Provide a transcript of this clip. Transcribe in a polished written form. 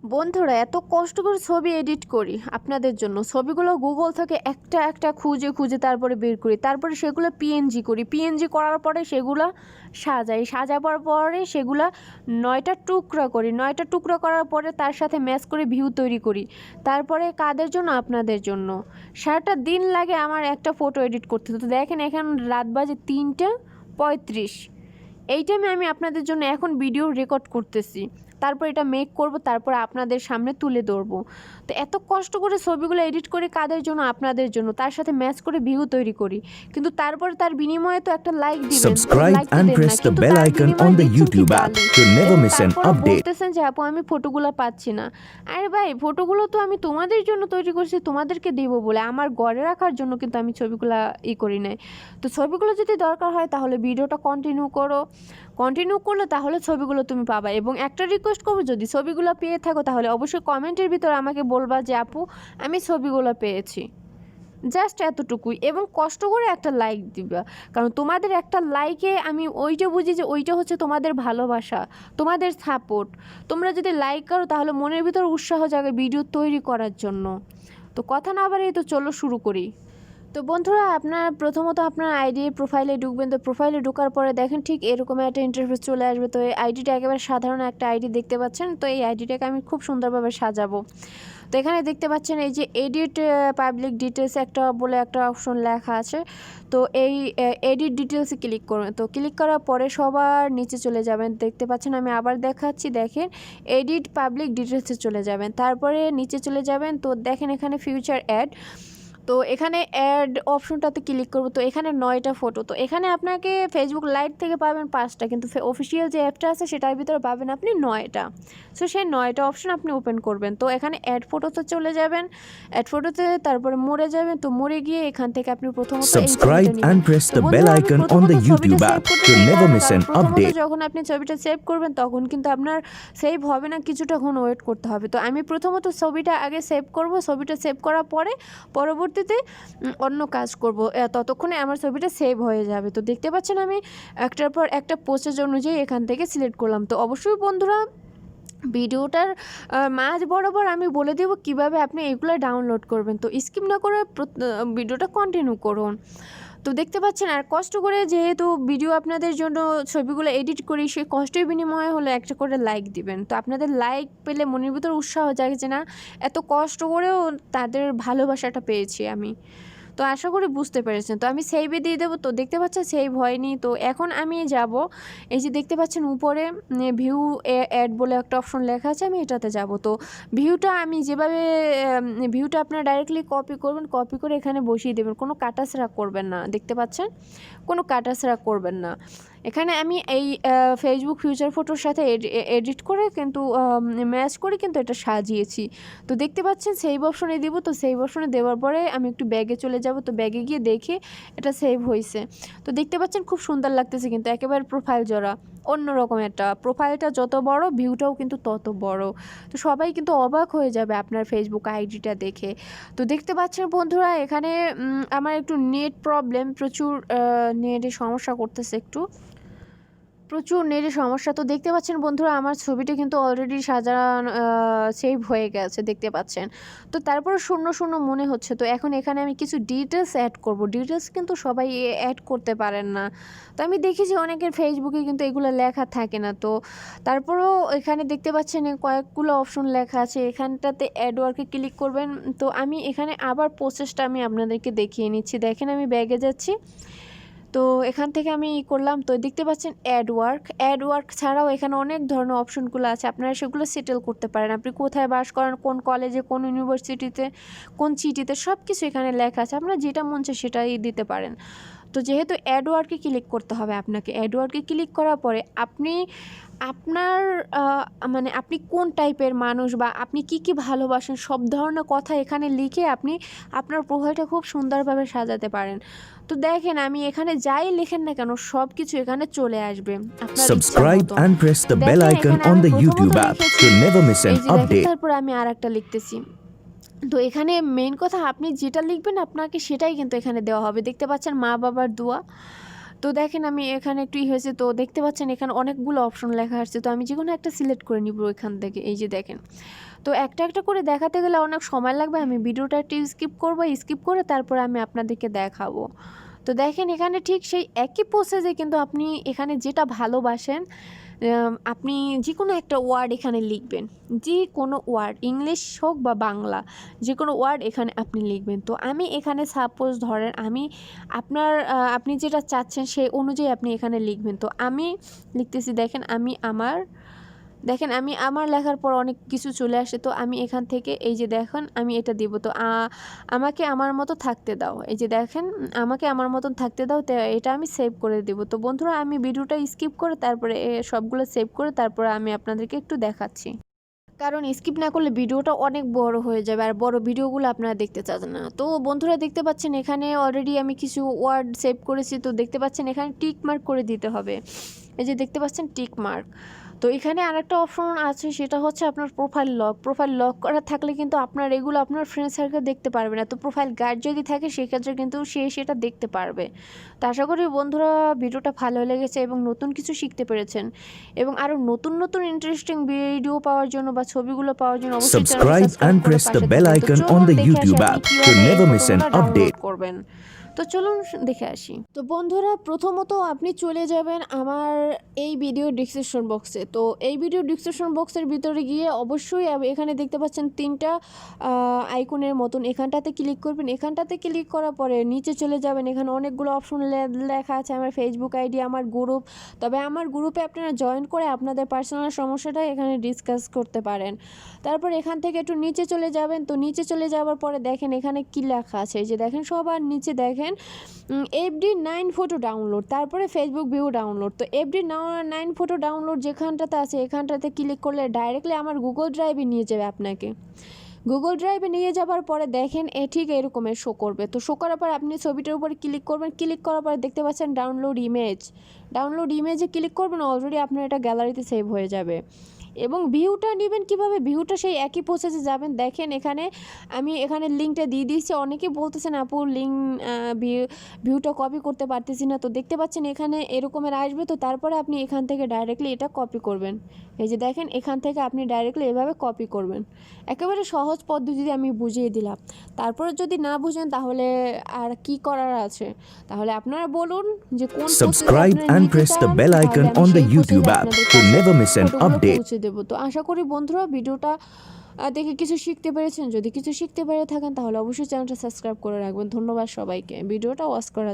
বন্ধুরা এত কষ্ট করে ছবি এডিট করি আপনাদের জন্য। ছবিগুলো গুগল থেকে একটা একটা খুঁজে খুঁজে তারপরে বের করি, তারপরে সেগুলো পিএনজি করি, পিএনজি করার পরে সেগুলো সাজাবার পরে সেগুলো 9টা টুকরা করি, 9টা টুকরা করার পরে তার সাথে ম্যাচ করে ভিউ তৈরি করি। তারপরে কাদের জন্য? আপনাদের জন্য। সারাটা দিন লাগে আমার একটা ফটো এডিট করতে। তো দেখেন এখন রাত বাজে 3টা 35। এই টাইমে আমি আপনাদের জন্য এখন ভিডিও রেকর্ড করতেছি, তারপর এটা মেক করব, তারপর আপনাদের সামনে তুলে ধরবো। তো এত কষ্ট করে ছবিগুলো এডিট করে কাদের জন্য? আপনাদের জন্য। তার সাথে ম্যাচ করে ভিউ তৈরি করি, কিন্তু তারপরে তার বিনিময়ে তো একটা লাইক দিবেন। Subscribe লাইক and দিবেন না, press the কিন্তু bell তার icon বিনিময়ে on the দিচ্ছেন কি YouTube app গালি। to never এবং miss an তারপরে update. বলতেছেন যে আপু আমি ফটোগুলো পাচ্ছি না। আরে ভাই, ফটোগুলো তো আমি তোমাদের জন্য তৈরি করছি, তোমাদেরকে দেবো বলে, আমার ঘরে রাখার জন্য কিন্তু আমি ছবিগুলো করি নাই। তো ছবিগুলো যদি দরকার হয় তাহলে ভিডিওটা কন্টিনিউ করো, কন্টিনিউ করলে তাহলে ছবিগুলো তুমি পাবা। এবং একটা রিকোয়েস্ট করবো, যদি ছবিগুলো পেয়ে থাকো তাহলে অবশ্যই কমেন্টের ভিতরে আমাকে বলবা যে আপু আমি ছবিগুলো পেয়েছি। জাস্ট এতটুকুই, এবং কষ্ট করে একটা লাইক দিবা, কারণ তোমাদের একটা লাইকে আমি ওইটা বুঝি যে ওইটা হচ্ছে তোমাদের ভালোবাসা, তোমাদের সাপোর্ট। তোমরা যদি লাইক করো তাহলে মনের ভিতর উৎসাহ জাগে ভিডিও তৈরি করার জন্য। তো কথা না বাড়িয়ে তো চলো শুরু করি। তো বন্ধুরা, আপনার প্রথমত আপনার আইডি প্রোফাইলে ঢুকবেন। তো প্রোফাইলে ঢোকার পরে দেখেন ঠিক এরকম একটা ইন্টারফেস চলে আসবে। তো এই আইডিটা একেবারে সাধারণ একটা আইডি দেখতে পাচ্ছেন। তো এই আইডিটাকে আমি খুব সুন্দরভাবে সাজাবো। তো এখানে দেখতে পাচ্ছেন এই যে এডিট পাবলিক ডিটেলস একটা বলে একটা অপশন লেখা আছে। তো এই এডিট ডিটেলসে ক্লিক করবেন। তো ক্লিক করার পরে সবার নিচে চলে যাবেন, দেখতে পাচ্ছেন আমি আবার দেখাচ্ছি, দেখেন এডিট পাবলিক ডিটেলসে চলে যাবেন, তারপরে নিচে চলে যাবেন। তো দেখেন এখানে ফিউচার অ্যাড, তো এখানে অ্যাড অপশনটাতে ক্লিক করব। তো এখানে 9টা ফটো। তো এখানে আপনাকে ফেসবুক লাইট থেকে পাবেন 5টা, কিন্তু অফিসিয়াল যে অ্যাপটা আছে সেটার ভিতরে পাবেন আপনি 9টা। সো সেই 9টা অপশন আপনি ওপেন করবেন। তো এখানে অ্যাড ফটোতে চলে যাবেন, অ্যাড ফটোতে তারপরে মোড়ে যাবেন। তো মোড়ে গিয়ে এখান থেকে আপনি প্রথমত এই ছবিটা Subscribe নেবেন। and press তো the বন্ধুরা bell আমি icon on প্রথমত the ছবিটা YouTube সেভ app করতে to চাই না, never miss কারণ an প্রথমত update. যখন আপনি ছবিটা সেভ করবেন তখন কিন্তু আপনার সেভ হবে না, কিছুটাক্ষণ ওয়েট করতে হবে। তো আমি প্রথমত ছবিটা আগে সেভ করব, ছবিটা সেভ করার পরে পরবর্তীতে অন্য কাজ করব, ততক্ষণে আমার ছবিটা সেভ হয়ে যাবে। তো দেখতে পাচ্ছেন আমি একটার পর একটা প্রসেস অনুযায়ী এখান থেকে সিলেক্ট করলাম। তো অবশ্যই বন্ধুরা ভিডিওটার মাঝ বরাবর আমি বলে দেবো কিভাবে আপনি এগুলো ডাউনলোড করবেন। তো স্কিপ না করে ভিডিওটা কন্টিনিউ করুন। তো দেখতে পাচ্ছেন, আর কষ্ট করে যেহেতু ভিডিও আপনাদের জন্য ছবিগুলো এডিট করি, সেই কষ্টের বিনিময়ে হলে একটা করে লাইক দিবেন। তো আপনাদের লাইক পেলে মনের ভিতর উৎসাহ জাগে যে না, এত কষ্ট করেও তাদের ভালোবাসাটা পেয়েছি আমি। তো আশা করি বুঝতে পেরেছেন। তো আমি সেভে দিয়ে দেবো। তো দেখতে পাচ্ছেন সেভ হয়নি। তো এখন আমি যাব, এই যে দেখতে পাচ্ছেন উপরে ভিউ অ্যাড বলে একটা অপশন লেখা আছে, আমি এটাতে যাব। তো ভিউটা আমি যেভাবে ভিউটা আপনারা ডাইরেক্টলি কপি করবেন, কপি করে এখানে বসিয়ে দেবেন, কোনো কাটাছাড়া করবেন না। দেখতে পাচ্ছেন কোনো কাটাছাড়া করবেন না। এখানে আমি এই ফেসবুক ফিউচার ফটোর সাথে এডিট করে কিন্তু ম্যাচ করে কিন্তু এটা সাজিয়েছি। তো দেখতে পাচ্ছেন সেভ অপশনে দিব। তো সেভ অপশনে দেওয়ার পরে আমি একটু ব্যাগে চলে যাব। তো ব্যাগে গিয়ে দেখে এটা সেভ হয়েছে। তো দেখতে পাচ্ছেন খুব সুন্দর লাগতেছে, কিন্তু একেবারে প্রোফাইল জোড়া, অন্যরকম একটা। প্রোফাইলটা যত বড় ভিউটাও কিন্তু তত বড়। তো সবাই কিন্তু অবাক হয়ে যাবে আপনার ফেসবুক আইডিটা দেখে। তো দেখতে পাচ্ছেন বন্ধুরা এখানে আমার একটু নেট প্রবলেম, প্রচুর নেটের সমস্যা করতেছে, প্রচুর নেটের সমস্যা। তো দেখতে পাচ্ছেন বন্ধুরা আমার ছবিটা কিন্তু অলরেডি সাজানো সেভ হয়ে গেছে, দেখতে পাচ্ছেন। তো তারপরে শূন্য শূন্য মনে হচ্ছে। তো এখন এখানে আমি কিছু ডিটেলস অ্যাড করব। ডিটেলস কিন্তু সবাই অ্যাড করতে পারেন না। তো আমি দেখেছি অনেকের ফেসবুকে কিন্তু এগুলো লেখা থাকে না। তো তারপরেও এখানে দেখতে পাচ্ছেন কয়েকগুলো অপশন লেখা আছে, এখানটাতে অ্যাড ওয়ার্কে ক্লিক করবেন। তো আমি এখানে আবার প্রসেসটা আমি আপনাদেরকে দেখিয়ে নিচ্ছি। দেখেন আমি ব্যাগে যাচ্ছি। তো এখান থেকে আমি করলাম। তো দেখতে পাচ্ছেন অ্যাড ওয়ার্ক ছাড়াও এখানে অনেক ধরনের অপশনগুলো আছে, আপনারা সেগুলো সেটেল করতে পারেন। আপনি কোথায় বাস করেন, কোন কলেজে, কোন ইউনিভার্সিটিতে, কোন সিটিতে, সব কিছু এখানে লেখা আছে। আপনারা যেটা মন চায় সেটাই দিতে পারেন। তো যেহেতু অ্যাড ওয়ার্কে ক্লিক করতে হবে আপনাকে, অ্যাড ওয়ার্কে ক্লিক করার পরে আপনি আপনার মানে আপনি কোন টাইপের মানুষ বা আপনি কি কি ভালোবাসেন সব ধরনের কথা এখানে লিখে আপনি আপনার প্রোফাইলটা খুব সুন্দরভাবে সাজাতে পারেন। তো দেখেন আমি এখানে যাই লেখেন না কেন সব কিছু এখানে চলে আসবে আপনার ইচ্ছা Subscribe মতো। and press the bell দেখেন icon এখানে on আমি the প্রথমত YouTube app লিখেছি, to never miss এই an যে দেখেন, update. তারপরে আমি আর একটা লিখতেছি। তো এখানে মেইন কথা আপনি যেটা লিখবেন আপনাকে সেটাই কিন্তু এখানে দেওয়া হবে। দেখতে পাচ্ছেন মা বাবার দোয়া। তো দেখেন আমি এখানে একটু হয়েছে, তো দেখতে পাচ্ছেন এখানে অনেকগুলো অপশন লেখা আসছে, তো আমি যে কোনো একটা সিলেক্ট করে নিব এখান থেকে। এই যে দেখেন, তো একটা একটা করে দেখাতে গেলে অনেক সময় লাগবে, আমি ভিডিওটা একটু স্কিপ করবো, স্কিপ করে তারপরে আমি আপনাদেরকে দেখাবো। তো দেখেন এখানে ঠিক সেই একই প্রসেসে কিন্তু আপনি এখানে যেটা ভালোবাসেন আপনি যে কোনো একটা ওয়ার্ড এখানে লিখবেন, যে কোনো ওয়ার্ড, ইংলিশ হোক বা বাংলা, যে কোনো ওয়ার্ড এখানে আপনি লিখবেন। তো আমি এখানে সাপোজ ধরেন আমি আপনি যেটা চাচ্ছেন সেই অনুযায়ী আপনি এখানে লিখবেন। তো আমি লিখতেছি, দেখেন আমি আমার লেখার পর অনেক কিছু চলে আসে, তো আমি এখান থেকে এই যে দেখেন আমি এটা দিব। তো আমাকে আমার মতো থাকতে দাও, এই যে দেখেন আমাকে আমার মতন থাকতে দাও, তো এটা আমি সেভ করে দেব। তো বন্ধুরা আমি ভিডিওটা স্কিপ করে তারপরে সবগুলো সেভ করে তারপরে আমি আপনাদেরকে একটু দেখাচ্ছি, কারণ স্কিপ না করলে ভিডিওটা অনেক বড় হয়ে যাবে, আর বড় ভিডিওগুলো আপনারা দেখতে চান না। তো বন্ধুরা দেখতে পাচ্ছেন এখানে অলরেডি আমি কিছু ওয়ার্ড সেভ করেছি, তো দেখতে পাচ্ছেন এখানে টিক মার্ক করে দিতে হবে, এই যে দেখতে পাচ্ছেন টিক মার্ক। তো এখানে আরেকটা অপশন আছে, সেটা হচ্ছে আপনার প্রোফাইল লক করা থাকলে কিন্তু আপনার এগুলো আপনার ফ্রেন্ড সার্কেল দেখতে পারবে না। তো প্রোফাইল গার্ড যদি থাকে সেক্ষেত্রে কিন্তু সে সেটা দেখতে পারবে। তো আশা করি বন্ধুরা ভিডিওটা ভালো লেগেছে এবং নতুন কিছু শিখতে পেরেছেন, এবং আরও নতুন নতুন ইন্টারেস্টিং ভিডিও পাওয়ার জন্য বা ছবিগুলো পাওয়ার জন্য অবশ্যই চ্যানেলটা সাবস্ক্রাইব করে পাশে থাকবেন। তো চলুন দেখে আসি আপনি কিভাবে এই ফটোগুলো ডাউনলোড করবেন। তো চলুন দেখে আসি। তো বন্ধুরা প্রথমত আপনি চলে যাবেন আমার এই ভিডিও ডিসক্রিপশন বক্সে। তো এই ভিডিও ডিসক্রিপশন বক্সের ভিতরে গিয়ে অবশ্যই এখানে দেখতে পাচ্ছেন 3টা আইকনের মতন, এখানটাতে ক্লিক করবেন। এখানটাতে ক্লিক করার পরে নিচে চলে যাবেন, এখানে অনেকগুলো অপশন লেখা আছে, আমার ফেসবুক আইডি, আমার গ্রুপ। তবে আমার গ্রুপে আপনারা জয়েন করে আপনাদের পার্সোনাল সমস্যাটা এখানে ডিসকাস করতে পারেন। তারপর এখান থেকে একটু নিচে চলে যাবেন। তো নিচে চলে যাওয়ার পরে দেখেন এখানে কী লেখা আছে, এই যে দেখেন সবার নিচে দেখেন FD9 ফটো ডাউনলোড, তারপরে ফেসবুক ভিউ ডাউনলোড। তো FD9 ফটো ডাউনলোড যেখানটাতে আছে এখানটাতে ক্লিক করলে ডাইরেক্টলি আমার গুগল ড্রাইভে নিয়ে যাবে আপনাকে। গুগল ড্রাইভে নিয়ে যাবার পরে দেখেন ঠিক এরকমের শো করবে। তো শো করার পর আপনি ছবিটার উপরে ক্লিক করবেন, ক্লিক করার পরে দেখতে পাচ্ছেন ডাউনলোড ইমেজে ক্লিক করবেন, অলরেডি আপনার এটা গ্যালারিতে সেভ হয়ে যাবে। এবং ভিউটা নেবেন কিভাবে, ভিউটা সেই একই প্রসেসে যাবেন। দেখেন আমি এখানে লিঙ্কটা দিয়ে দিয়েছি, অনেকে বলতেছেন আপু ভিউটা কপি করতে পারতেছি না। তো দেখতে পাচ্ছেন এখানে এরকমের আসবে, তো তারপরে আপনি এখান থেকে ডাইরেক্টলি এটা কপি করবেন। এই যে দেখেন এখান থেকে আপনি ডাইরেক্টলি এভাবে কপি করবেন। একেবারে সহজ পদ্ধতিতে আমি বুঝিয়ে দিলাম। তারপরে যদি না বুঝেন তাহলে আর কি করার আছে, তাহলে আপনারা বলুন যে কোন Subscribe and press the bell icon on the YouTube app to never miss an update. দেব। তো আশা করি বন্ধুরা ভিডিওটা দেখে কিছু শিখতে পেরেছেন। যদি কিছু শিখতে পেরে থাকেন তাহলে অবশ্যই চ্যানেলটা সাবস্ক্রাইব করে রাখবেন। ধন্যবাদ সবাইকে ভিডিওটা ওয়াচ করার